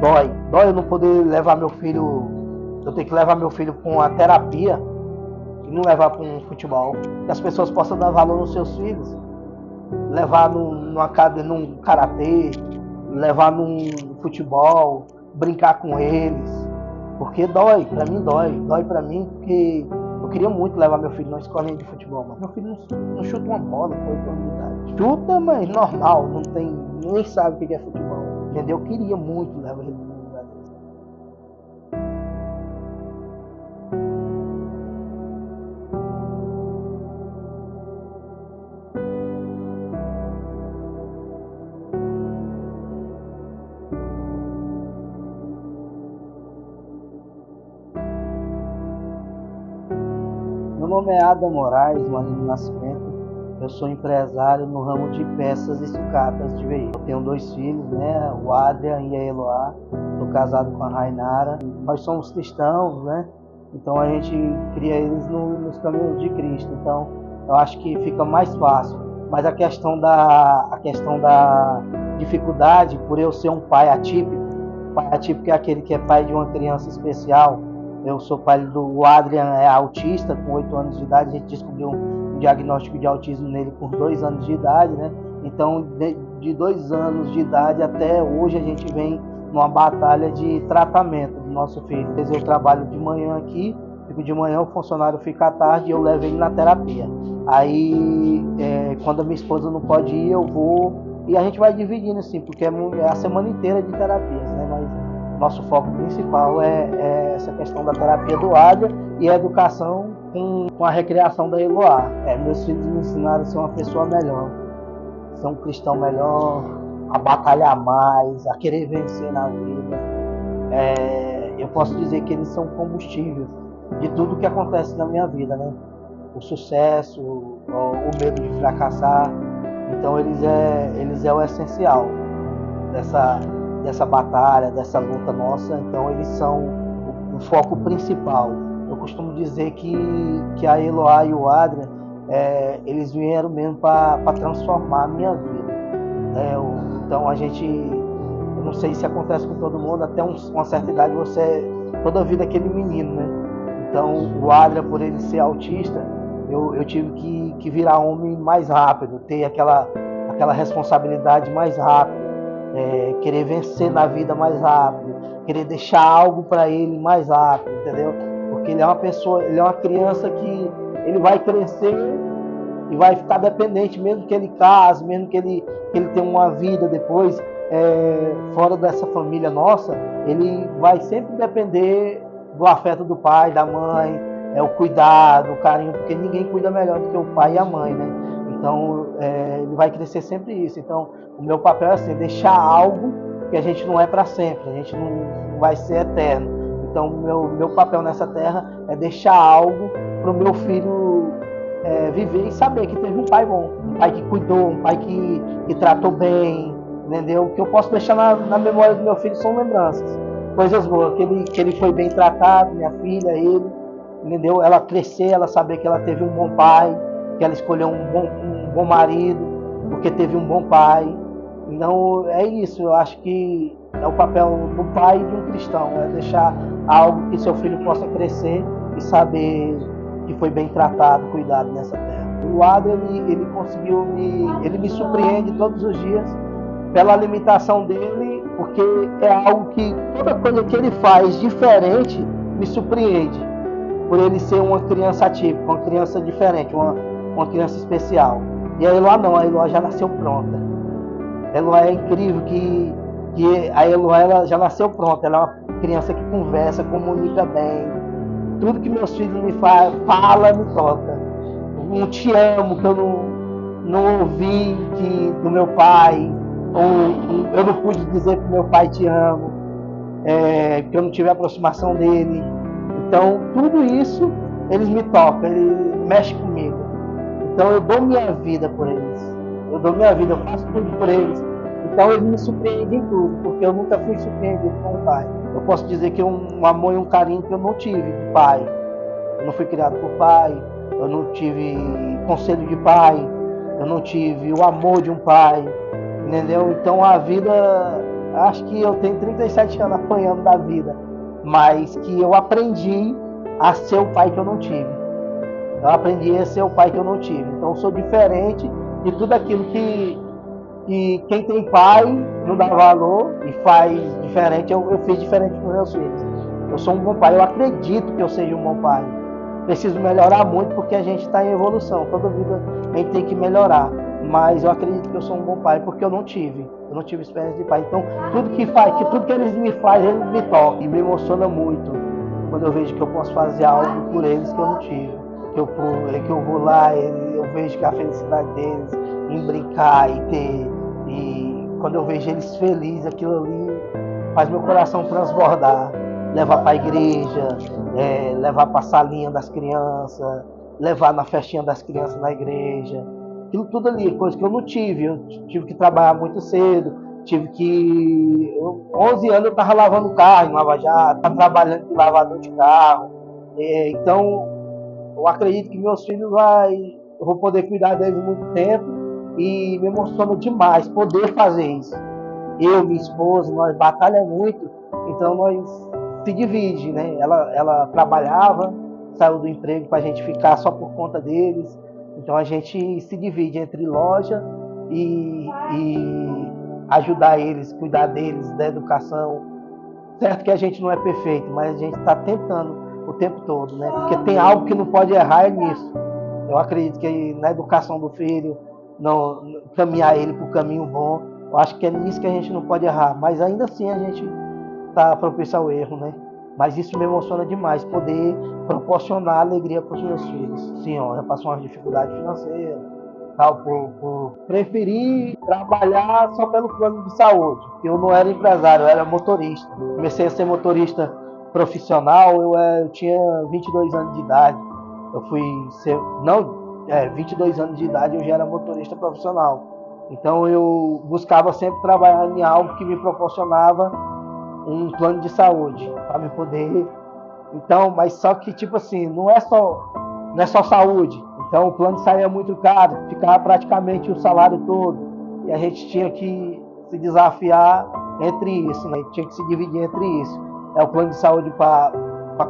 Dói eu não poder levar meu filho, eu tenho que levar meu filho para uma terapia e não levar para um futebol. Que as pessoas possam dar valor nos seus filhos, levar num karatê, levar num futebol, brincar com eles. Porque dói pra mim, porque eu queria muito levar meu filho numa escolinha de futebol, mas meu filho não chuta uma bola com 8 anos de idade. Chuta, mas normal, não tem, nem sabe o que é futebol. Entendeu? Eu queria muito levar ele num lugar desse. Meu nome é Adam Moraes, Marino Nascimento. Eu sou empresário no ramo de peças e sucatas de veículos. Eu tenho 2 filhos, né? O Adrian e a Eloá. Estou casado com a Rainara. Nós somos cristãos, né? Então a gente cria eles nos caminhos de Cristo. Então eu acho que fica mais fácil. Mas a questão da dificuldade, por eu ser um pai atípico é aquele que é pai de uma criança especial. Eu sou pai o Adrian é autista, com 8 anos de idade. A gente descobriu um diagnóstico de autismo nele com 2 anos de idade, né? Então, de 2 anos de idade até hoje, a gente vem numa batalha de tratamento do nosso filho. Eu trabalho de manhã aqui, fico de manhã, o funcionário fica à tarde e eu levo ele na terapia. Aí, quando a minha esposa não pode ir, eu vou e a gente vai dividindo assim, porque é a semana inteira de terapias, né? Nosso foco principal é essa questão da terapia do Adrian e a educação com a recreação da Eloá. Meus filhos me ensinaram a ser uma pessoa melhor, ser um cristão melhor, a batalhar mais, a querer vencer na vida. Eu posso dizer que eles são combustível de tudo que acontece na minha vida, né? O sucesso, o medo de fracassar. Então eles é o essencial dessa batalha, dessa luta nossa. Então eles são o foco principal. Eu costumo dizer que a Eloá e o Adrian, eles vieram mesmo para transformar a minha vida. Então eu não sei se acontece com todo mundo, até uma certa idade toda a vida aquele menino, né? Então o Adrian, por ele ser autista, eu tive que virar homem mais rápido, ter aquela responsabilidade mais rápido. Querer vencer na vida mais rápido, querer deixar algo para ele mais rápido, entendeu? Porque ele é uma criança que ele vai crescer e vai ficar dependente, mesmo que ele case, mesmo que ele tenha uma vida depois fora dessa família nossa, ele vai sempre depender do afeto do pai, da mãe, o cuidado, o carinho, porque ninguém cuida melhor do que o pai e a mãe, né? Então, ele vai crescer sempre isso. Então, o meu papel é assim, deixar algo que a gente não é para sempre, a gente não vai ser eterno. Então, meu papel nessa terra é deixar algo para o meu filho viver e saber que teve um pai bom, um pai que cuidou, um pai que tratou bem, entendeu? O que eu posso deixar na memória do meu filho são lembranças, coisas boas, que ele foi bem tratado, minha filha, ele, entendeu? Ela crescer, ela saber que ela teve um bom pai, que ela escolheu um bom marido, porque teve um bom pai. Então é isso, eu acho que é o papel do pai e de um cristão, é deixar algo que seu filho possa crescer e saber que foi bem tratado, cuidado nessa terra. O Adrian, ele me surpreende todos os dias pela limitação dele, porque é algo que toda coisa que ele faz diferente me surpreende, por ele ser uma criança atípica, uma criança diferente, uma criança especial. E a Eloá não, a Eloá já nasceu pronta. A Eloá é incrível que a Eloá ela já nasceu pronta, ela é uma criança que conversa, comunica bem. Tudo que meus filhos me fala, me toca. Um te amo que eu não ouvi do meu pai, ou eu não pude dizer pro meu pai te amo, que eu não tive a aproximação dele. Então tudo isso eles me tocam, ele mexe comigo. Então eu dou minha vida por eles, eu faço tudo por eles. Então eles me surpreendem em tudo, porque eu nunca fui surpreendido com o pai. Eu posso dizer que um amor e um carinho que eu não tive de pai. Eu não fui criado por pai, eu não tive conselho de pai, eu não tive o amor de um pai, entendeu? Então a vida acho que eu tenho 37 anos apanhando da vida, mas que eu aprendi a ser o pai que eu não tive. Eu aprendi a ser o pai que eu não tive. Então eu sou diferente de tudo aquilo que quem tem pai não dá valor e faz diferente. Eu fiz diferente com meus filhos. Eu sou um bom pai, eu acredito que eu seja um bom pai. Preciso melhorar muito porque a gente está em evolução. Toda vida a gente tem que melhorar. Mas eu acredito que eu sou um bom pai porque eu não tive experiência de pai. Então tudo que eles me fazem, eles me tocam. E me emociona muito quando eu vejo que eu posso fazer algo por eles que eu não tive. Que eu vou lá, eu vejo que a felicidade deles em brincar e quando eu vejo eles felizes, aquilo ali faz meu coração transbordar. Levar para a igreja, levar para a salinha das crianças, levar na festinha das crianças na igreja. Aquilo tudo ali, coisa que eu não tive. Eu tive que trabalhar muito cedo, 11 anos eu estava lavando carro em Lava Jato, estava trabalhando de lavador de carro. Então, eu acredito que meus filhos eu vou poder cuidar deles muito tempo e me emociona demais poder fazer isso. Eu, minha esposa, nós batalhamos muito, então nós se divide, né? Ela trabalhava, saiu do emprego para a gente ficar só por conta deles, então a gente se divide entre loja e ajudar eles, cuidar deles, da educação. Certo que a gente não é perfeito, mas a gente está tentando o tempo todo, né? Porque tem algo que não pode errar nisso. Eu acredito que na educação do filho, não caminhar ele para o caminho bom, eu acho que é nisso que a gente não pode errar. Mas ainda assim a gente está propício ao erro, né? Mas isso me emociona demais, poder proporcionar alegria para os meus filhos. Sim, ó, já passou uma dificuldade financeira, tal, por preferir trabalhar só pelo plano de saúde. Eu não era empresário, eu era motorista. Comecei a ser motorista profissional, eu tinha 22 anos de idade. Eu fui ser, 22 anos de idade eu já era motorista profissional. Então eu buscava sempre trabalhar em algo que me proporcionava um plano de saúde, para me poder. Então, mas só que tipo assim, não é só saúde. Então o plano saía muito caro, ficava praticamente o salário todo. E a gente tinha que se desafiar entre isso, né? Tinha que se dividir entre isso. É o plano de saúde para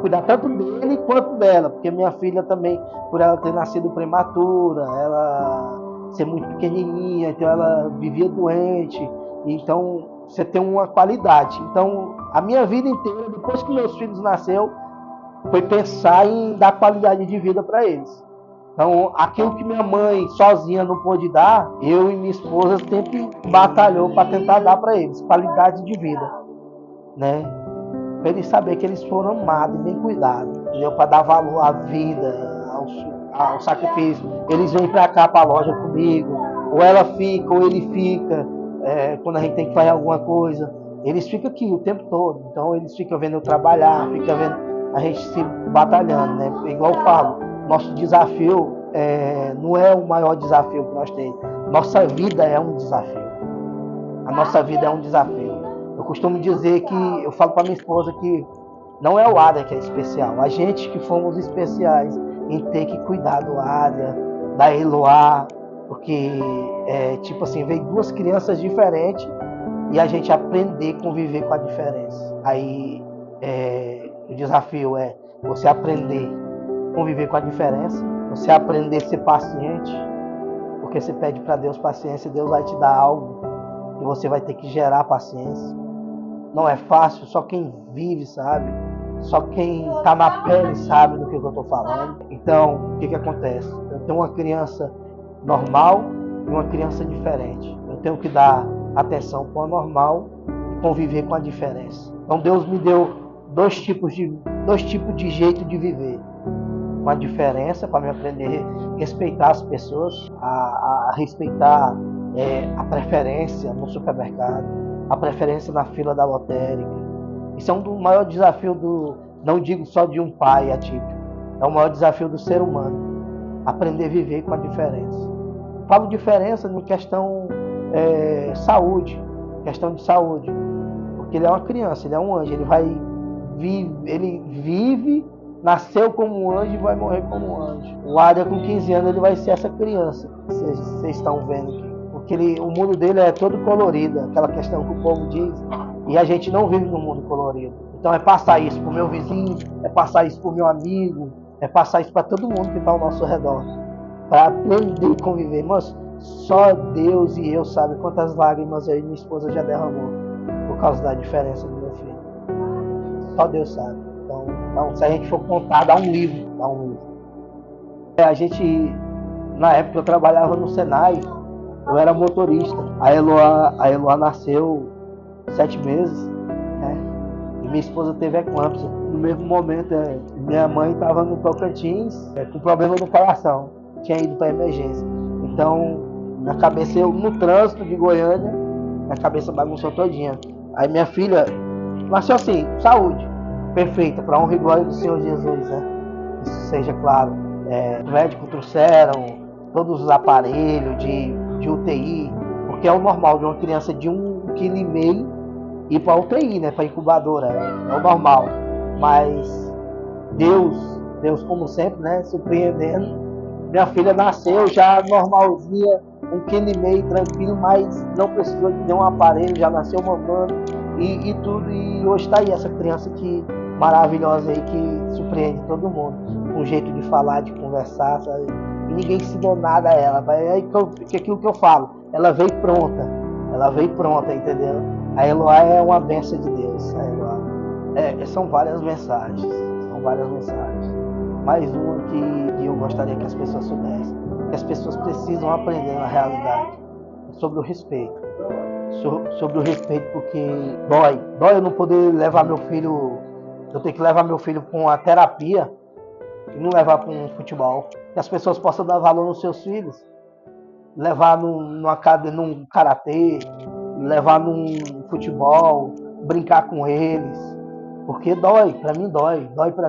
cuidar tanto dele quanto dela, porque minha filha também, por ela ter nascido prematura, ela ser muito pequenininha, então ela vivia doente, então você tem uma qualidade. Então a minha vida inteira, depois que meus filhos nasceram, foi pensar em dar qualidade de vida para eles. Então, aquilo que minha mãe sozinha não pôde dar, eu e minha esposa sempre batalhou para tentar dar para eles qualidade de vida, né? Para eles saberem que eles foram amados e bem cuidados, entendeu? Para dar valor à vida, ao sacrifício. Eles vêm para cá, para a loja comigo, ou ela fica, ou ele fica, quando a gente tem que fazer alguma coisa. Eles ficam aqui o tempo todo, então eles ficam vendo eu trabalhar, ficam vendo a gente se batalhando, né? Igual eu falo, nosso desafio não é o maior desafio que nós temos. Nossa vida é um desafio. A nossa vida é um desafio. Eu costumo dizer que, eu falo para minha esposa que não é o Adria que é especial. A gente que fomos especiais em ter que cuidar do Adria, da Eloá, porque, tipo assim, veio duas crianças diferentes e a gente aprender a conviver com a diferença. Aí, o desafio é você aprender a conviver com a diferença, você aprender a ser paciente, porque você pede para Deus paciência e Deus vai te dar algo e você vai ter que gerar paciência. Não é fácil, só quem vive sabe, só quem está na pele sabe do que eu estou falando. Então, o que acontece? Eu tenho uma criança normal e uma criança diferente. Eu tenho que dar atenção para o normal e conviver com a diferença. Então Deus me deu dois tipos de jeito de viver. Uma diferença para me aprender a respeitar as pessoas, a respeitar a preferência no supermercado, a preferência na fila da lotérica. Isso é um dos maiores desafios não digo só de um pai atípico, é o maior desafio do ser humano, aprender a viver com a diferença. Falo diferença em questão saúde, questão de saúde, porque ele é uma criança, ele é um anjo, ele vive, nasceu como um anjo e vai morrer como um anjo. O Adria com 15 anos ele vai ser essa criança, vocês estão vendo aqui. O mundo dele é todo colorido, aquela questão que o povo diz, e a gente não vive num mundo colorido. Então é passar isso pro meu vizinho, é passar isso pro meu amigo, é passar isso para todo mundo que está ao nosso redor, para aprender a conviver. Mas só Deus e eu sabem quantas lágrimas eu e minha esposa já derramou por causa da diferença do meu filho. Só Deus sabe. Então se a gente for contar, dá um livro. A gente, na época eu trabalhava no Senai, eu era motorista. A Eloá nasceu 7 meses, né? E minha esposa teve eclâmpsia. No mesmo momento, minha mãe estava no Tocantins com problema no coração. Tinha ido para emergência. Então, minha cabeça, eu no trânsito de Goiânia, minha cabeça bagunçou todinha. Aí minha filha nasceu assim, saúde, perfeita, para honra e glória do Senhor Jesus, né? Isso seja claro. Os médicos trouxeram todos os aparelhos de UTI, porque é o normal de uma criança de 1,5 kg ir para UTI, né? Para incubadora, é o normal. Mas Deus como sempre, né? Surpreendendo. Minha filha nasceu já normalzinha, 1,5 kg, tranquilo, mas não precisou de nenhum aparelho, já nasceu mamando e tudo. E hoje está aí essa criança que maravilhosa aí, que surpreende todo mundo, com o jeito de falar, de conversar, sabe? E ninguém ensinou nada a ela. É aquilo que eu falo, ela veio pronta, entendeu? A Eloá é uma bênção de Deus, a Eloá. São várias mensagens. Mais uma que eu gostaria que as pessoas soubessem, que as pessoas precisam aprender na realidade, sobre o respeito. Sobre o respeito, porque dói eu não poder levar meu filho, eu tenho que levar meu filho para uma terapia e não levar para um futebol. Que as pessoas possam dar valor nos seus filhos, levar num karatê, levar num futebol, brincar com eles, porque dói para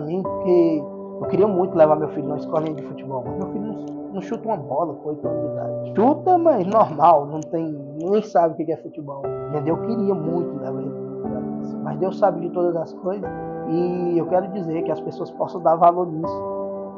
mim, porque eu queria muito levar meu filho numa escolinha de futebol, mas meu filho não chuta uma bola com 8 anos de idade. Chuta, mas normal, nem sabe o que é futebol. Entendeu? Eu queria muito levar ele para isso, mas Deus sabe de todas as coisas, e eu quero dizer que as pessoas possam dar valor nisso.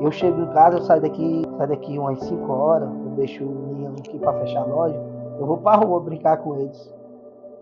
Eu chego em casa, eu saio daqui umas 5 horas, eu deixo o menino aqui para fechar a loja, eu vou para a rua brincar com eles.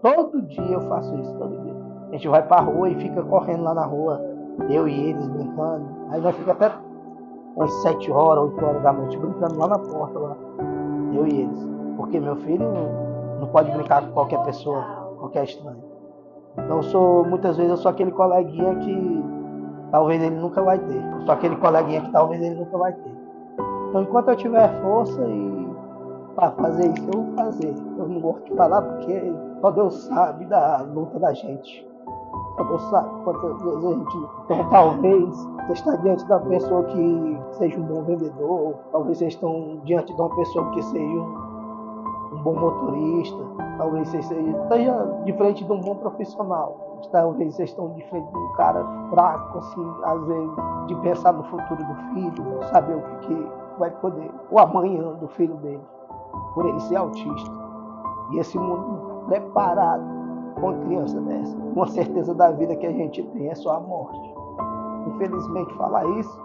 Todo dia eu faço isso, todo dia. A gente vai para a rua e fica correndo lá na rua, eu e eles brincando. Aí nós fica até umas 7 horas, 8 horas da noite brincando lá na porta, lá, eu e eles. Porque meu filho não pode brincar com qualquer pessoa, qualquer estranho. Então muitas vezes eu sou aquele coleguinha que talvez ele nunca vai ter. Então enquanto eu tiver força para fazer isso, eu vou fazer. Eu não gosto de falar porque só Deus sabe da luta da gente. Só Deus sabe quantas vezes a gente... Então talvez você está diante da pessoa que seja um bom vendedor, talvez vocês estão diante de uma pessoa que seja um bom motorista, talvez você esteja de frente de um bom profissional, talvez vocês estão de frente de um cara fraco, assim, às vezes, de pensar no futuro do filho, saber o que vai poder, o amanhã do filho dele, por ele ser autista. E esse mundo não está preparado com uma criança dessa. Uma certeza da vida que a gente tem é só a morte. Infelizmente falar isso,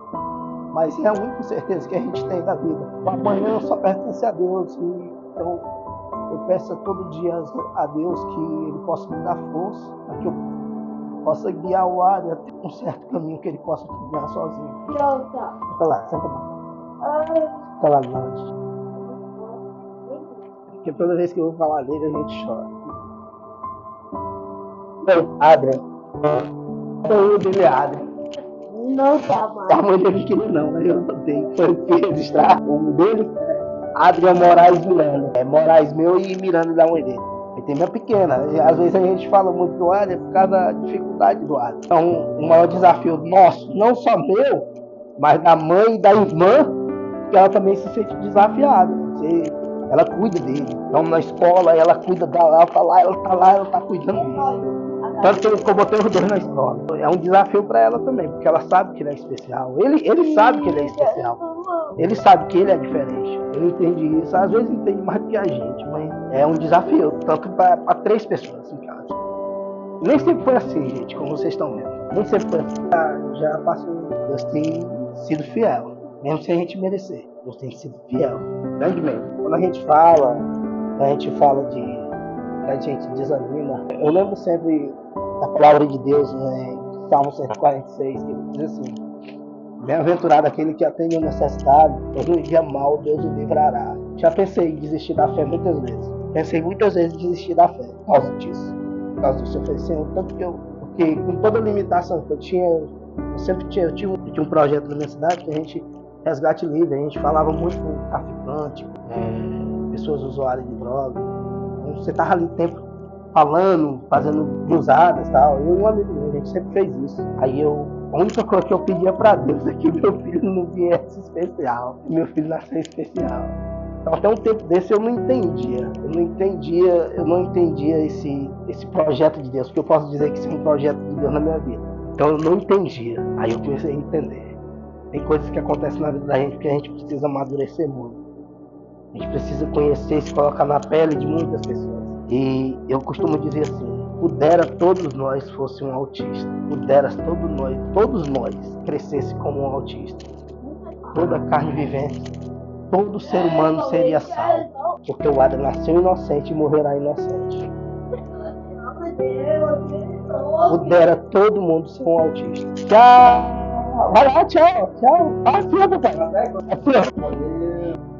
mas é a única certeza que a gente tem da vida. O amanhã só pertence a Deus. Então eu peço todo dia a Deus que Ele possa me dar força, para que eu possa guiar o Adria até um certo caminho que ele possa caminhar sozinho. Senta lá, senta lá. Senta lá longe. Porque toda vez que eu vou falar dele, a gente chora. Bem, Adria. O dele é Adria. Não tá mais. A mãe dele queria não, mas eu não tenho. Foi que registrar o nome dele. Adria Moraes Miranda. É Moraes meu e Miranda da mãe dele. Ele tem minha pequena. E, às vezes a gente fala muito do Adria por causa da dificuldade do Adria. Então, o maior desafio nosso, não só meu, mas da mãe e da irmã, que ela também se sente desafiada. Ela cuida dele. Então, na escola, ela cuida dela, ela tá cuidando dele. Tanto que eu botei os dois na escola. É um desafio para ela também, porque ela sabe que ele é especial. Ele sabe que ele é especial. Ele sabe que ele é diferente. Ele entende isso. Às vezes entende mais do que a gente, mas é um desafio, tanto para 3 pessoas em casa. Nem sempre foi assim, gente, como vocês estão vendo. Nem sempre foi assim. Já passou. Deus tem sido fiel, mesmo sem a gente merecer. Deus tem sido fiel, grandemente. Quando a gente fala a gente fala de que a gente desanima. Eu lembro sempre da palavra de Deus, né, em Salmo 146, que diz assim: bem-aventurado aquele que atende a necessidade, pois no dia mau Deus o livrará. Já pensei em desistir da fé muitas vezes. Pensei muitas vezes em desistir da fé por causa disso. Por causa disso eu falei, Senhor, tanto que porque com toda a limitação que eu tinha, eu tinha um projeto na minha cidade que a gente, resgate livre, a gente falava muito com traficante, pessoas usuárias de droga. Então, você tava ali tempo falando, fazendo cruzadas e tal. Eu e um amigo meu, a gente sempre fez isso. Aí a única coisa que eu pedia pra Deus é que meu filho não viesse especial, que meu filho nascesse especial. Então até um tempo desse eu não entendia esse projeto de Deus, porque eu posso dizer que isso é um projeto de Deus na minha vida. Então eu não entendia, aí eu comecei a entender. Tem coisas que acontecem na vida da gente que a gente precisa amadurecer muito. A gente precisa conhecer, se colocar na pele de muitas pessoas. E eu costumo dizer assim: pudera todos nós fosse um autista, pudera todos nós crescesse como um autista. Toda carne vivente, todo ser humano seria salvo, porque o Adam nasceu inocente e morrerá inocente. Pudera todo mundo ser um autista. Tchau! Vai lá, tchau, tchau. Assim, papai. Assim, ó.